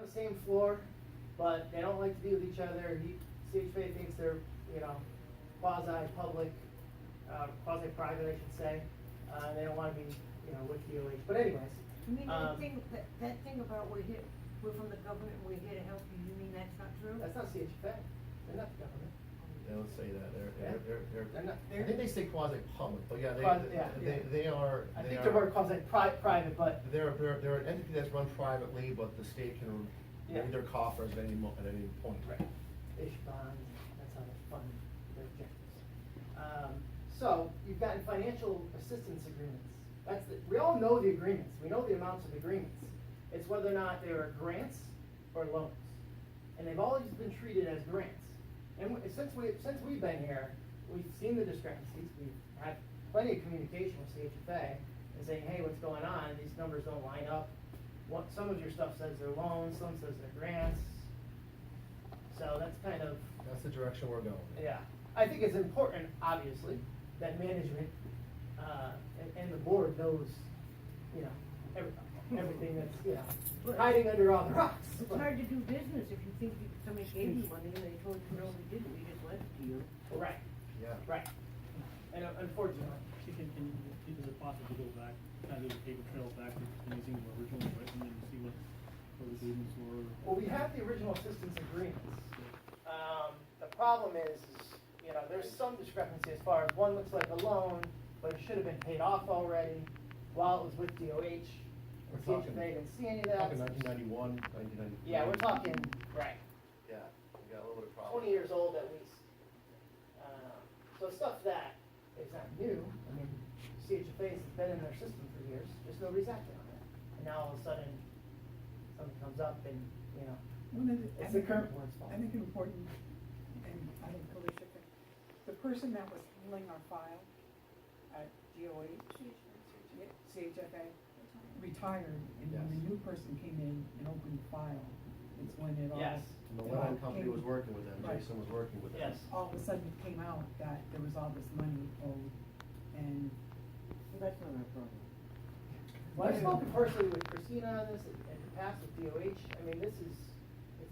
the same floor, but they don't like to be with each other. CHFA thinks they're, you know, quasi-public, quasi-private, I should say. They don't want to be, you know, with DOH. But anyways. You mean that thing about we're from the government, we're here to help you, you mean that's not true? That's not CHFA. They're not the government. They don't say that, They're not. I think they say quasi-public, but yeah, Yeah. they are. I think the word quasi-private, but. They're an entity that's run privately, but the state can Yeah. raid their coffers at any point. Right. Issue bonds, that's how they fund their objectives. So, you've gotten financial assistance agreements. We all know the agreements, we know the amounts of agreements. It's whether or not they are grants or loans. And they've always been treated as grants. And since we've been here, we've seen the discrepancies, we've had plenty of communication with CHFA and saying, hey, what's going on, these numbers don't line up. Some of your stuff says they're loans, some says they're grants. So that's kind of. That's the direction we're going. Yeah, I think it's important, obviously, that management, and the board knows, you know, everything that's, you know, hiding under all the rocks. It's hard to do business if you think somebody gave you money and they told you, no, we didn't, we just lent it to you. Right, Yeah. right. And unfortunately. Is it possible to go back, kind of do the paper trail back to using the original written and see what the agreements were? Well, we have the original assistance agreements. The problem is, you know, there's some discrepancy as far as one looks like a loan, but it should have been paid off already while it was with DOH. We're talking- CHFA didn't see any of that. Talking 1991, 1993. Yeah, we're talking, right, Yeah, we got a little bit of problem. 20 years old at least. So stuff that is not new. I mean, CHFA has been in their system for years, just nobody's acting on it. And now all of a sudden, something comes up and, you know, it's the current board's fault. I think important, and I think Felicia can, the person that was handling our file at DOH, CHFA, retired, and when the new person came in and opened the file, it's when it all. Yes. And the it all Wetland company came- was working with them, Right. Jason was working with them. Yes. All of a sudden it came out that there was all this money owed, and. Well, that's not our problem. Well, I've spoken personally with Christina on this and the past with DOH. I mean, it's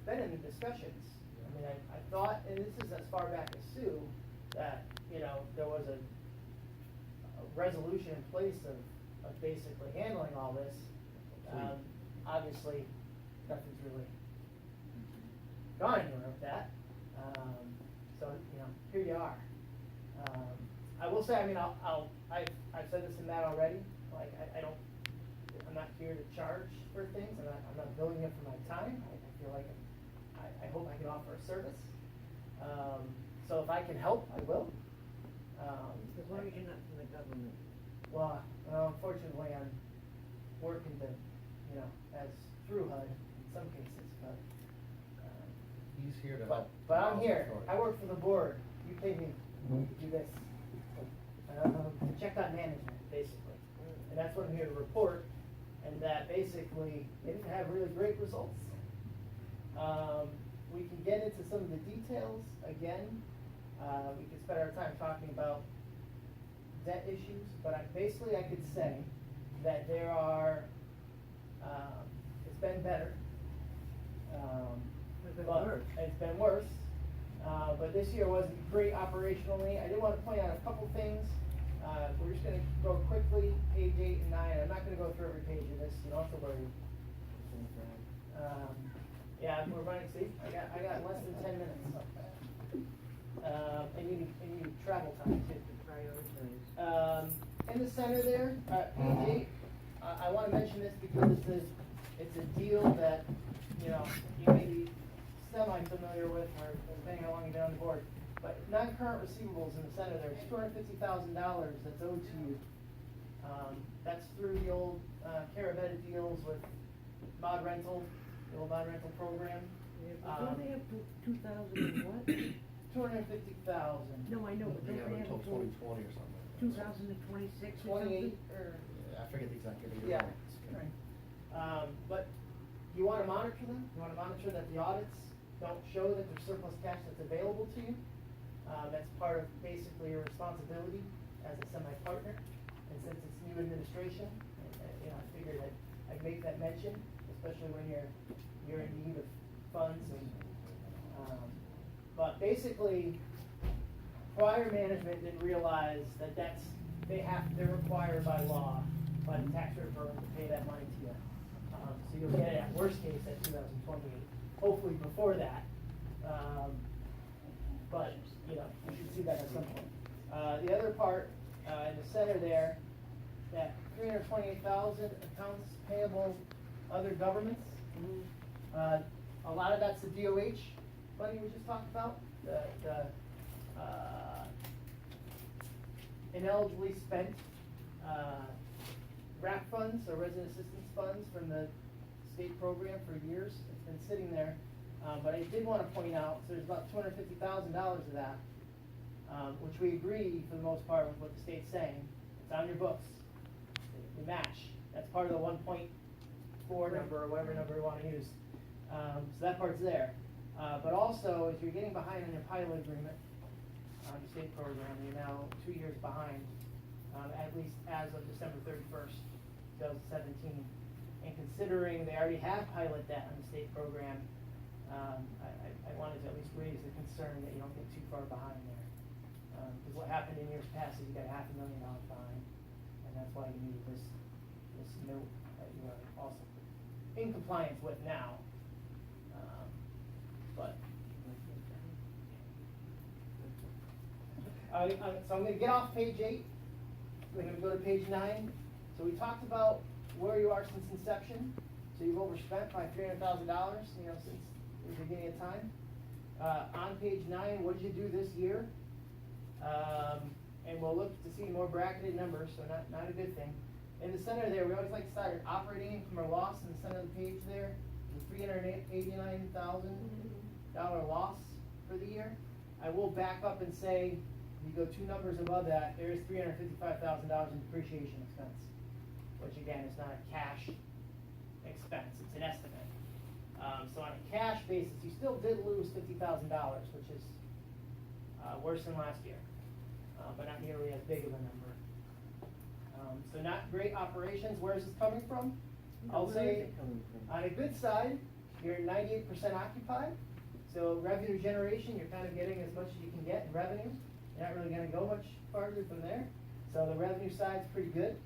been in the discussions. I mean, I thought, and this is as far back as Sue, that, you know, there was a resolution in place of basically handling all this. Obviously, nothing's really gone anywhere with that. So, you know, here you are. I will say, I mean, I've said this to Matt already, like, I'm not here to charge for things, I'm not billing it for my time. I feel like I hope I can offer a service. So if I can help, I will. As long as you're not from the government. Well, unfortunately, I'm working to, you know, as through HUD in some cases, but. He's here to But help. I'm here, I work for the board, you pay me to do this. To check on management, basically. And that's what I'm here to report, and that basically, they didn't have really great results. We can get into some of the details again. We could spend our time talking about debt issues, but basically I could say that there are, it's been better. It's been But worse. it's been worse, but this year wasn't great operationally. I did want to point out a couple things. We're just gonna go quickly, page 8 and 9. I'm not gonna go through every page of this, you don't have to worry. Yeah, we're running, see, I got less than 10 minutes. And you need travel time too. Prioritize. In the center there, page 8, I want to mention this because it's a deal that, you know, you may be semi-familiar with, or depending how long you've been on the board. But non-current receivables in the center, there's $250,000 that's owed to you. That's through the old Caravetta deals with mod rental, the old mod rental program. Don't they have 2,000 and what? 250,000. No, I know, but They don't have they have until until 2020 or something. 2026 or 28 something? or. I forget the exact date. Yeah. Right. But you want to monitor them. You want to monitor that the audits don't show that there's surplus cash that's available to you. That's part of basically your responsibility as a semi-partner. And since it's new administration, you know, I figured I'd make that mention, especially when you're in the Basically, prior management didn't realize that they're required by law, by the tax rate program, to pay that money to you. So you'll get it at worst case at 2028, hopefully before that. But, you know, you should see that at some point. The other part, in the center there, that 328,000 accounts payable other governments. A lot of that's the DOH money we just talked about, the ineligibly spent, RAP funds, or resident assistance funds from the state program for years. It's been sitting there. But I did wanna point out, so there's about $250,000 of that, which we agree for the most part with what the state's saying. It's on your books. We match. That's part of the 1.4 number, or whatever number you wanna use. So that part's there. But also, if you're getting behind on your pilot agreement on the state program, you're now 2 years behind, at least as of December 31st, 2017. And considering they already have pilot debt on the state program, I wanted to at least raise the concern that you don't get too far behind there. Because what happened in years past is you got $500,000 behind, and that's why you need this note that you are also in compliance with now. But so I'm going to get off page 8. We're going to go to page 9. So we talked about where you are since inception. So you've overspent by $300,000, you know, since the beginning of time. On page 9, what did you do this year? And we'll look to see more bracketed numbers, so not a good thing. In the center there, we always like to start at operating income or loss in the center of the page there. The $389,000 loss for the year. I will back up and say, if you go 2 numbers above that, there is $355,000 in depreciation expense, which again is not a cash expense, it's an estimate. So on a cash basis, you still did lose $50,000, which is worse than last year, but not nearly as big of a number. So not great operations. Where is this coming from? I'll say, on a good side, you're 98% occupied. So revenue generation, you're kind of getting as much as you can get in revenue. You're not really going to go much farther from there. So the revenue side's pretty good,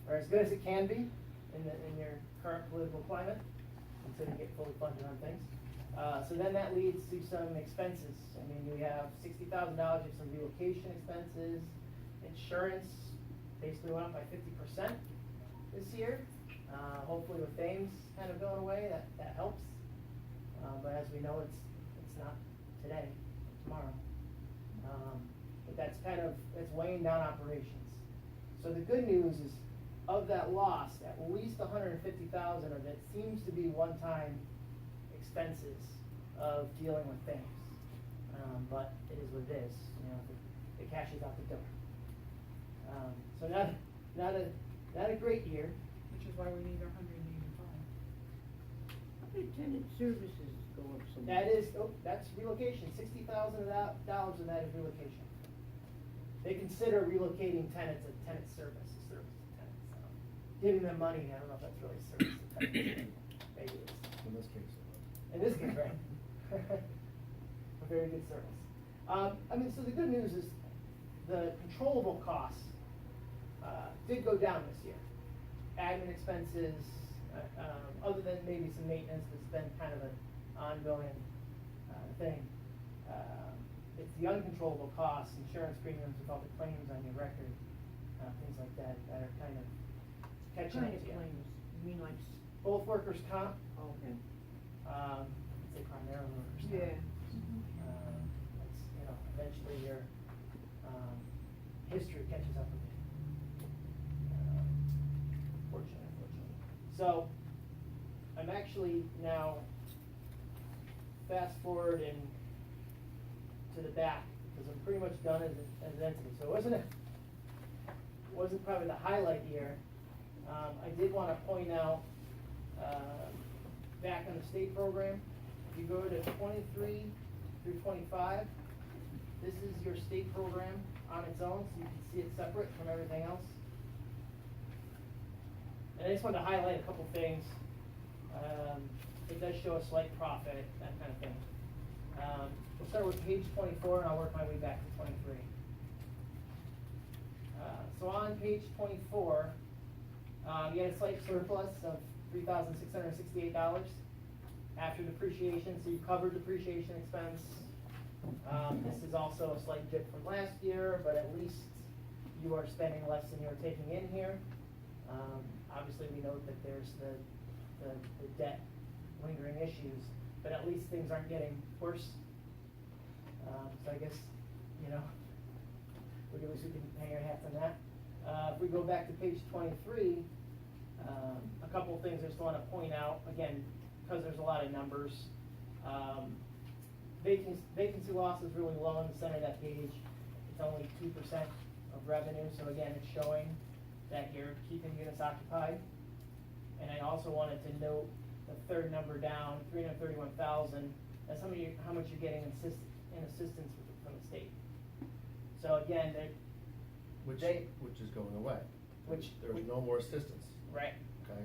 or as good as it can be in your current political climate, until you get fully funded on things. So then that leads to some expenses. I mean, you have $60,000 of some relocation expenses. Insurance basically went up by 50% this year. Hopefully with Thames kind of going away, that helps. But as we know, it's not today, tomorrow. But that's it's weighing down operations. So the good news is, of that loss, at least $150,000 of it seems to be one-time expenses of dealing with things. But it is what it is. You know, the cash is out the door. So not a great year. Which is why we need 185. How did tenant services go up so much? That's relocation. $60,000 of that is relocation. They consider relocating tenants a tenant service, a service to tenants. Giving them money, I don't know if that's really service to tenants. Maybe it is. In this case. In this case, right? A very good service. I mean, so the good news is the controllable costs did go down this year. Admin expenses, other than maybe some maintenance that's been kind of an ongoing thing. It's the uncontrollable costs, insurance premiums with all the claims on your record, things like that are kind of catching up Kind to of you. claims, you mean like, Both workers' comp, okay. I'd say primarily workers' comp. Yeah. It's, you know, eventually your history catches up with you. Unfortunately. So, I'm actually now fast forwarding to the back, because I'm pretty much done as an entity. So it wasn't probably the highlight year. I did want to point out, back on the state program, if you go to 23 through 25, this is your state program on its own, so you can see it separate from everything else. And I just wanted to highlight a couple things. It does show a slight profit, that kind of thing. We'll start with page 24 and I'll work my way back to 23. So on page 24, you had a slight surplus of $3,668 after depreciation, so you covered depreciation expense. This is also a slight dip from last year, but at least you are spending less than you're taking in here. Obviously, we note that there's the debt lingering issues, but at least things aren't getting worse. So I guess, you know, at least we can hang our hats on that. If we go back to page 23, a couple of things I just want to point out, again, because there's a lot of numbers. Vacancy loss is really low in the center of that page. It's only 2% of revenue, so again, it's showing that you're keeping units occupied. And I also wanted to note the third number down, 331,000, that's how much you're getting in assistance from the state. So again, Which is going away. Which- There's no more assistance, right, okay?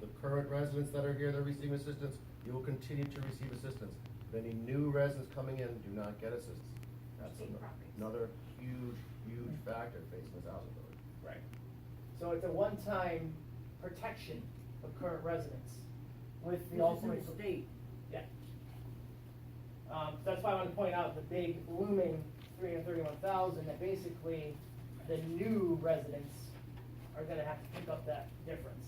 The current residents that are here, they're receiving assistance, you will continue to receive assistance. If any new residents coming in do not get assistance. That's State properties. another huge factor facing this housing authority. right. So it's a one-time protection of current residents with the This is in ultimate. the state. Yeah. That's why I want to point out the big looming 331,000, that basically the new residents are gonna have to pick up that difference.